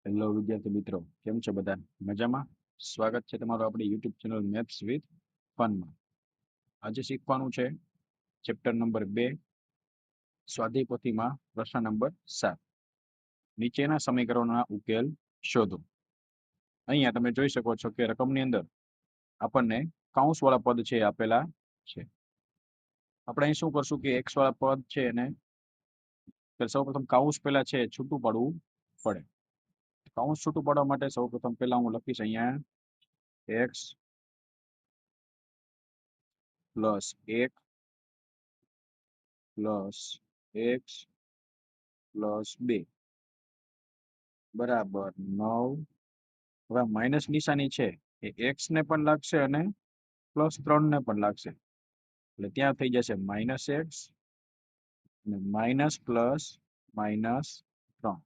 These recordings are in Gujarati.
હેલો વિદ્યાર્થી મિત્રો, કેમ છો બધા? મજામાં? સ્વાગત છે તમારું આપણી યુટ્યુબ ચેનલ મેથ્સ વિથ ફનમાં. આજે શીખવાનું છે ચેપ્ટર નંબર 2, સ્વાધ્યાય પોથીમાં પ્રશ્ન નંબર 7. નીચેના સમીકરણોના ઉકેલ શોધો. અહીંયા તમે જોઈ શકો છો કે રકમની અંદર આપણને કૌંસવાળા પદ છે આપેલા છે. આપણે અહીં શું કરશું કે x વાળા પદ છે એને સૌપ્રથમ કૌંસ પહેલા છે છૂટું પાડવું પડે. કૌંસ છૂટું પાડવા માટે સૌપ્રથમ પહેલા હું લખીશ અહીંયા x plus 1 plus x plus 2 બરાબર 9. હવે માઇનસ નિશાની છે એ x ને પણ લાગશે અને પ્લસ 3 ને પણ લાગશે, એટલે ત્યાં થઈ જશે માઇનસ x અને માઇનસ પ્લસ માઇનસ 3.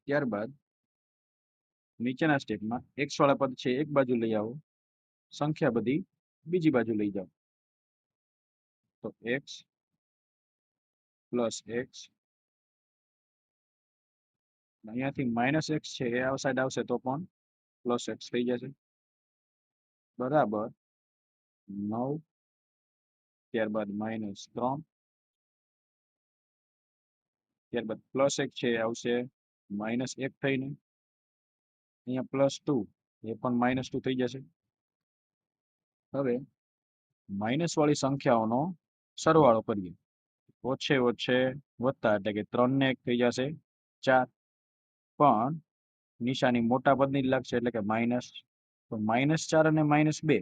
ત્યારબાદ નીચેના સ્ટેપમાં x વાળા પદ છે એક બાજુ લઈ આવો, સંખ્યા બધી બીજી બાજુ લઈ જાઓ. તો x પ્લસ x, અહીંયાથી માઇનસ x છે એ આ સાઈડ આવશે તો પણ પ્લસ x થઈ જશે બરાબર 9. ત્યારબાદ માઇનસ 3, ત્યારબાદ પ્લસ 1 છે એ આવશે માઇનસ 1 થઈને, અહીંયા પ્લસ 2 એ પણ માઇનસ 2 થઈ જશે. હવે માઇનસ વાળી સંખ્યાઓનો સરવાળો કરીએ. ઓછે ઓછે વત્તા એટલે કે 3 ને 1 થઈ જશે 4, પણ નિશાની મોટા પદની જ લાગશે એટલે કે માઇનસ. તો -4 અને -2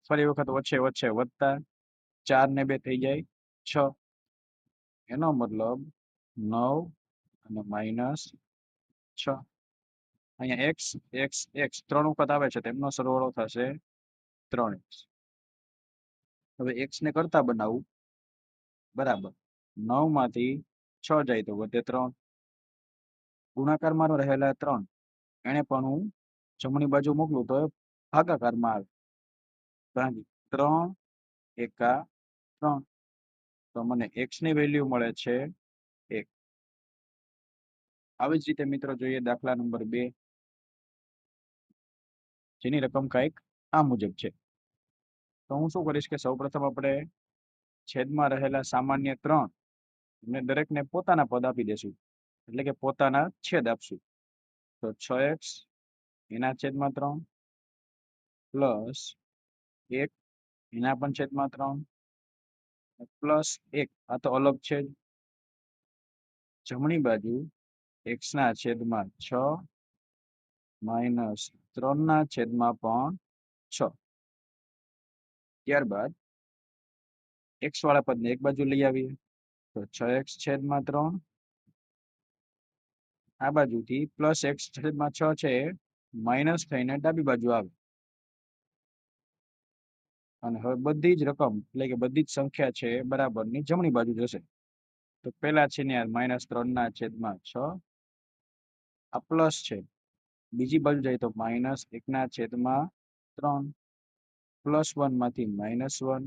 ફરી વખત વચ્ચે વચ્ચે વત્તા 4 ને 2 થઈ જાય 6, એનો મતલબ 9 અને -6. અહીંયા x x x 3 વખત આવે છે તેમનો સરવાળો થશે 3x. હવે x ને કરતા બનાવું બરાબર 9 માંથી 6 જાય તો વધે 3, ગુણાકારમાં રહેલા 3 એને પણ હું જમણી બાજુ મોકલું તો ભાગાકારમાં આવે. 3 એકા 3, તો મને x ની વેલ્યુ મળે છે 1. આવી જ રીતે મિત્રો જોઈએ દાખલા નંબર 2, જેની રકમ કંઈક આ મુજબ છે. તો હું શું કરીશ કે સૌપ્રથમ આપણે છેદમાં રહેલા સામાન્ય 3 અને દરેકને પોતાના પદ આપી દેશું, એટલે કે પોતાના છેદ આપશું. તો 6x એના છેદમાં 3 પ્લસ 1 એના પણ છેદમાં 3 પ્લસ 1 આ તો અલગ છે જ. જમણી બાજુ x ના છેદમાં 6 માઇનસ 3 ના છેદમાં પણ 6. ત્યારબાદ x વાળા પદને એક બાજુ લઈ આવીએ તો 6x છેદમાં 3, આ બાજુથી પ્લસ x છેદમાં 6 છે માઇનસ થઈને ડાબી બાજુ આવે, અને હવે બધી જ રકમ એટલે કે બધી જ સંખ્યા છે બરાબરની જમણી બાજુ જશે. તો પેલા છે ને -3 ના છેદમાં 6, આ પ્લસ છે, બીજી બાજુ જાય તો -1 ના છેદમાં 3, +1 માંથી -1.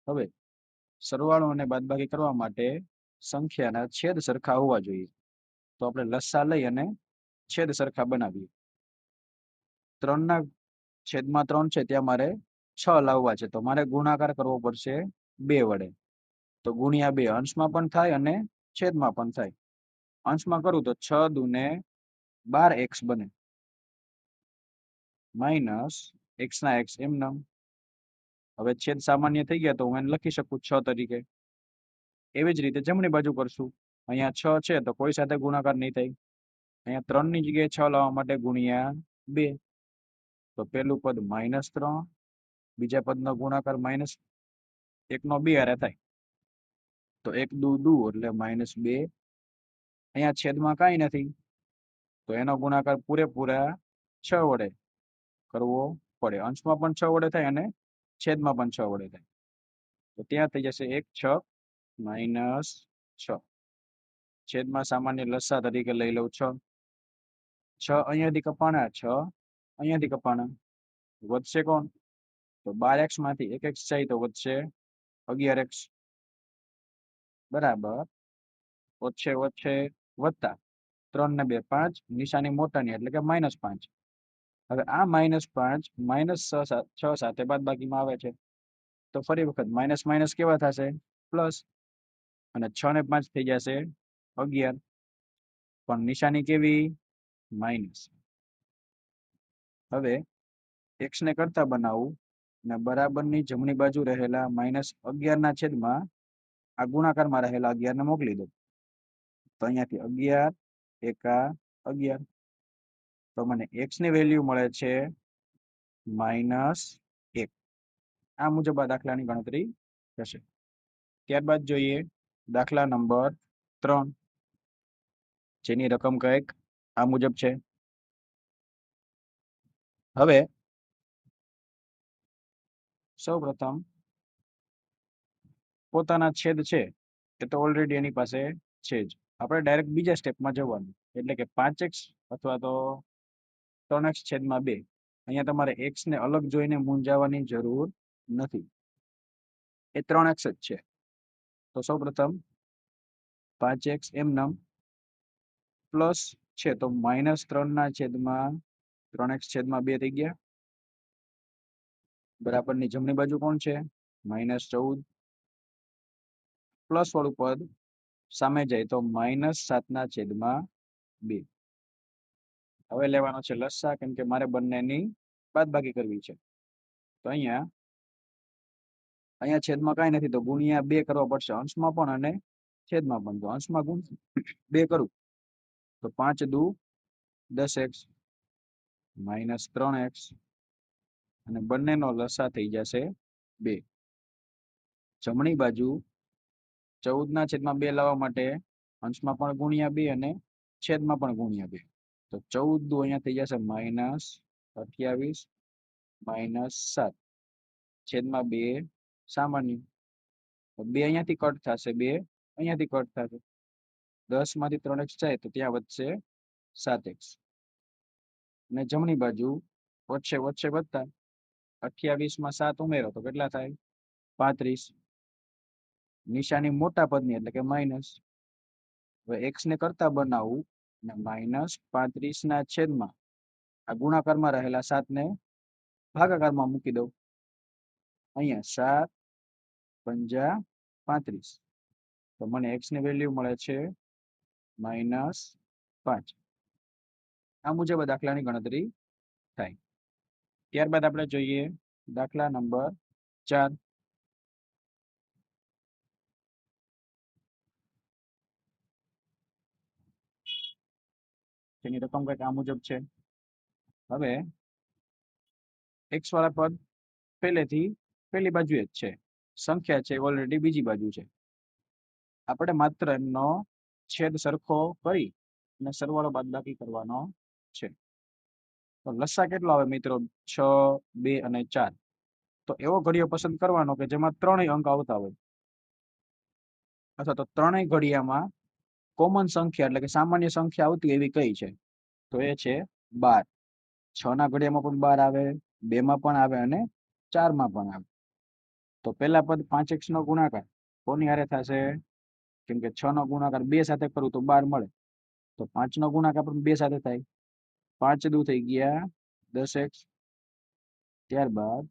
હવે સરવાળો અને બાદબાકી કરવા માટે સંખ્યાના છેદ સરખા હોવા જોઈએ, તો આપણે લસા લઈ અને છેદ સરખા બનાવીએ. 3 ના છેદમાં 3 છે ત્યાં મારે 6 લાવવા છે, તો મારે ગુણાકાર કરવો પડશે 2 વડે. તો ગુણ્યા 2 અંશમાં પણ થાય અને છેદમાં પણ થાય. અંશમાં કરું તો 6 દુને 12x બને માઇનસ x ના x એમનેમ. હવે છેદ સામાન્ય થઈ ગયા તો હું એને લખી શકું 6 તરીકે. એવી જ રીતે જમણી બાજુ કરશું. અહીંયા 6 છે તો કોઈ સાથે ગુણાકાર નહીં થાય, અહીંયા 3 ની જગ્યાએ 6 લાવવા માટે ગુણ્યા 2, તો પેલું પદ -3, બીજા પદનો ગુણાકાર -1 નો 2 હારે થાય, તો 1 દુ 2 એટલે -2. અહીંયા છેદમાં કાંઈ નથી તો એનો ગુણાકાર પૂરેપૂરા 6 વડે કરવો પડે. અંશમાં પણ 6 વડે થાય અને છેદમાં પણ 6 વડે થાય, તો ત્યાં થઈ જશે 1 6 -6. છેદમાં સામાન્ય લસા તરીકે લઈ લઉં 6. 6 અહીંયાથી કપાણા, 6 અહીંયાથી કપાણા, વધશે કોણ? તો 12x માંથી 1x જાય તો વધશે 11x બરાબર ઓછે ઓછે વત્તા 3 ને 2 5, નિશાની મોટાની એટલે કે -5. હવે આ -5 -6 સાથે બાદબાકીમાં આવે છે, તો ફરી વખત માઇનસ માઇનસ કેવા થશે? પ્લસ. અને 6 ને 5 થઈ જશે 11, પણ નિશાની કેવી? માઇનસ. હવે x ને કરતા બનાવું અને બરાબરની જમણી બાજુ રહેલા -11 ના છેદમાં આ ગુણાકારમાં રહેલા 11 ને મોકલી દો, તો અહીંયાથી 11 એકા 11, તો મને x ની વેલ્યુ મળે છે -1. આ મુજબ આ દાખલાની ગણતરી થશે. ત્યારબાદ જોઈએ દાખલા નંબર 3, જેની રકમ કંઈક આ મુજબ છે. હવે સૌપ્રથમ પોતાના છેદ છે એ તો ઓલરેડી એની પાસે છે જ, આપણે ડાયરેક્ટ બીજા સ્ટેપમાં જવાનું, એટલે કે 5x અથવા તો 3x છેદમાં 2. અહીંયા તમારે x ને અલગ જોઈને મૂંઝાવાની જરૂર નથી, એ 3x જ છે. તો સૌપ્રથમ 5x એમનેમ પ્લસ છે તો -3 ના છેદમાં 3x છેદમાં 2 થઈ ગયા. બરાબરની જમણી બાજુ કોણ છે? -14. પ્લસ વાળું પદ સામે જાય તો -7 ના છેદમાં 2. હવે લેવાનો છે લસા, કેમ કે મારે બંનેની બાદબાકી કરવી છે. તો અહીંયા છેદમાં કાંઈ નથી, તો ગુણ્યા 2 કરવા પડશે, અંશમાં પણ અને છેદમાં પણ. તો અંશમાં ગુણ 2 કરું તો 5 દુ 10x -3x, અને બંનેનો લસા થઈ જશે 2. જમણી બાજુ 14 ના છેદમાં 2 લાવવા માટે અંશમાં પણ ગુણ્યા 2 અને છેદમાં પણ ગુણ્યા 2. તો 14 દુ અહીંયા થઈ જશે -28 -7, છેદમાં 2 સામાન્ય. તો 2 અહીંયાથી કટ થશે, 2 અહીંયાથી કટ થશે. 10 માંથી 3x જાય તો ત્યાં વધશે 7x. અને જમણી બાજુ વચ્ચે વચ્ચે વધતા 28 માં 7 ઉમેરો તો કેટલા થાય? 35. નિશાની મોટા પદની એટલે કે માઇનસ. હવે x ને કરતા બનાવું અને -35 ના છેદમાં આ ગુણાકારમાં રહેલા 7 ને ભાગાકારમાં મૂકી દઉં. અહીંયા 7 પંજા 35, તો મને x ની વેલ્યુ મળે છે -5. આ મુજબ દાખલાની ગણતરી થાય. ત્યારબાદ આપણે જોઈએ દાખલા નંબર 4. તેની રકમ કંઈક આ મુજબ છે. હવે x વાળા પદ પહેલેથી પહેલી બાજુએ જ છે, સંખ્યા છે ઓલરેડી બીજી બાજુ છે. આપણે માત્ર એમનો છેદ સરખો કરી અને સરવાળો બાદબાકી કરવાનો છે. તો લસા કેટલો આવે મિત્રો? 6, 2 અને 4. તો એવો ઘડિયો પસંદ કરવાનો કે જેમાં ત્રણેય અંક આવતા હોય, અથવા તો ત્રણેય ઘડિયામાં કોમન સંખ્યા એટલે કે સામાન્ય સંખ્યા આવતી એવી કઈ છે? તો એ છે 12. 6 ના ઘડિયામાં પણ 12 આવે, 2 માં પણ આવે અને 4 માં પણ આવે. તો પેલા પદ 5x નો ગુણાકાર કોની હારે થશે? કેમ કે 6 નો ગુણાકાર 2 સાથે કરું તો 12 મળે, તો 5 નો ગુણાકાર પણ 2 સાથે થાય. 5 દુ થઈ ગયા 10x. ત્યારબાદ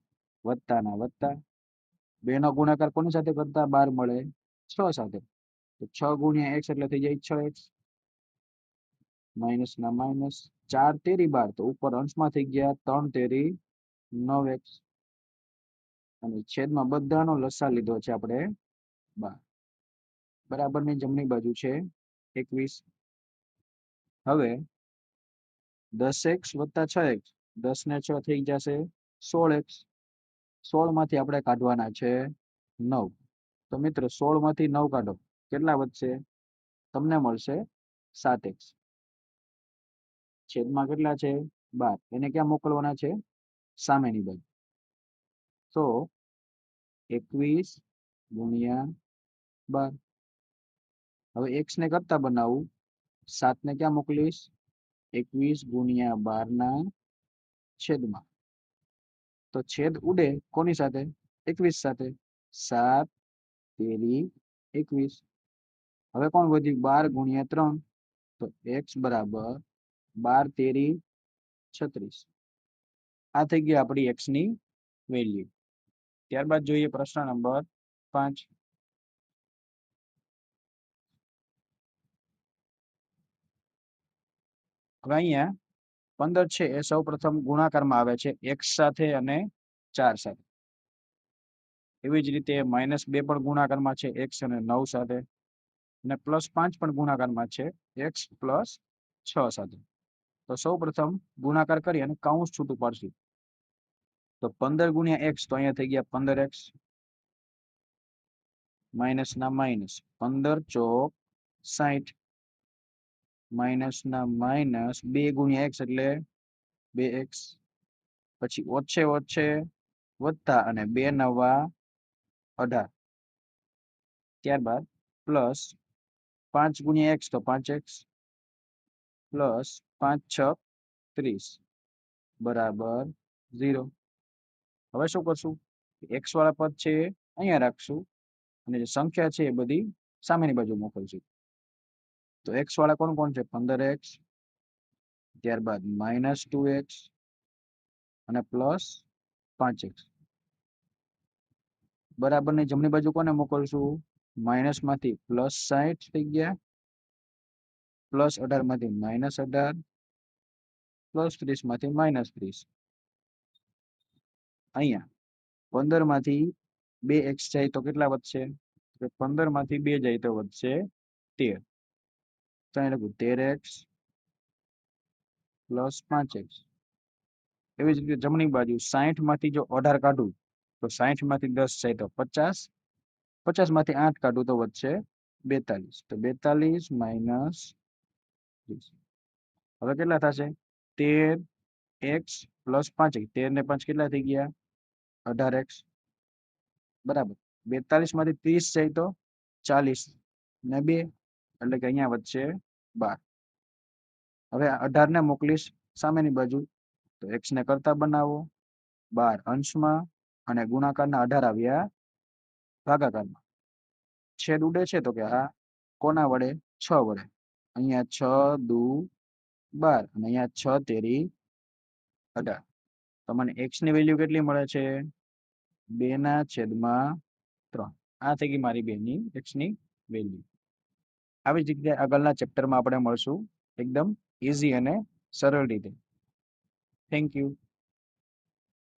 વત્તાના વત્તા, 2 નો ગુણાકાર કોની સાથે કરતા 12 મળે? 6 સાથે. તો 6 ગુણ્યા x એટલે થઈ જાય 6x. માઇનસ ના માઇનસ, 4 તેરી 12, તો ઉપર અંશમાં થઈ ગયા 3 તેરી 9x. અને છેદમાં બધાનો લસા લીધો છે આપણે 12. બરાબરની જમણી બાજુ છે 21. હવે 10x વત્તા 6x, 10 ને 6 થઈ જશે 16x. 16 માંથી આપણે કાઢવાના છે 9. તો મિત્રો 16 માંથી 9 કાઢો, કેટલા વધશે? તમને મળશે 7x. છેદમાં કેટલા છે? 12. એને ક્યાં મોકલવાના છે? સામેની બાજુ. તો 21 ગુણ્યા 12. હવે x ને કરતા બનાવું, 7 ને ક્યાં મોકલીશ? 21 ગુણ્યા 12 ના છેદમાં. તો છેદ ઉડે કોની સાથે? 21 સાથે. 7 તેરી 21. હવે કોણ વધ્યું? 12 ગુણ્યા 3, તો x બરાબર 12 તેરી 36 આ થઈ ગઈ આપણી x ની વેલ્યુ. ત્યારબાદ જોઈએ પ્રશ્ન નંબર 5. હવે અહીંયા 15 છે એ સૌ પ્રથમ ગુણાકારમાં આવે છે x સાથે અને 4 સાથે. એવી જ રીતે -2 પણ ગુણાકારમાં છે x અને 9 સાથે, અને +5 પણ ગુણાકારમાં છે x + 6 સાથે. તો સૌ પ્રથમ ગુણાકાર કરી અને કૌંસ છૂટું પાડશું. તો 15 × x તો અહીંયા થઈ ગયા 15x માઇનસ ના માઇનસ 15 ચોક 60 માઇનસ ના માઇનસ 2 × x એટલે 2x, પછી ઓછે ઓછે વત્તા અને 2 × 9 = 18. ત્યારબાદ પ્લસ 5 × x તો 5x પ્લસ 5 × 6 = 30 બરાબર 0. હવે શું કરશું? x વાળા પદ છે અહીંયા રાખશું અને જે સંખ્યા છે એ બધી સામેની બાજુ મોકલશું. તો x વાળા કોણ કોણ છે? 15x, ત્યારબાદ -2x અને +5x. બરાબરની જમણી બાજુ કોને મોકલશું? માઇનસ માંથી +60 થઈ ગયા, +18 માંથી -18, +30 માંથી -30. અહીંયા 15 માંથી 2x જાય તો કેટલા વધશે? 15 માંથી 2 જાય તો વધશે 13. તો અહીં લખું 13x + 5x. એવી જ રીતે જમણી બાજુ 60 માંથી જો 18 કાઢું તો 60 માંથી 10 જાય તો 50, 50 માંથી 8 કાઢું તો વધશે 42. તો 42 - 30. હવે કેટલા થશે? 13x + 5x. 13 ને 5 કેટલા થઈ ગયા? 18x બરાબર. 42 માંથી 30 જાય તો 40 ને 2 એટલે કે અહીંયા વધશે 12. હવે 18 ને મોકલીશ સામેની બાજુ તો x ને કરતા બનાવો, 12 અંશમાં અને ગુણાકારના 18 આવ્યા ભાગાકારમાં. છેદ ઉડે છે તો કે હા, કોના વડે? 6 વડે. અહીંયા 6 દુ 12 અને અહીંયા 6 તેરી 18. તો મને x ની વેલ્યુ કેટલી મળે છે? 2/3. આ થઈ ગઈ મારી x ની વેલ્યુ. આવી જ રીતે આગળના ચેપ્ટરમાં આપણે મળશું એકદમ ઈઝી અને સરળ રીતે. Thank you.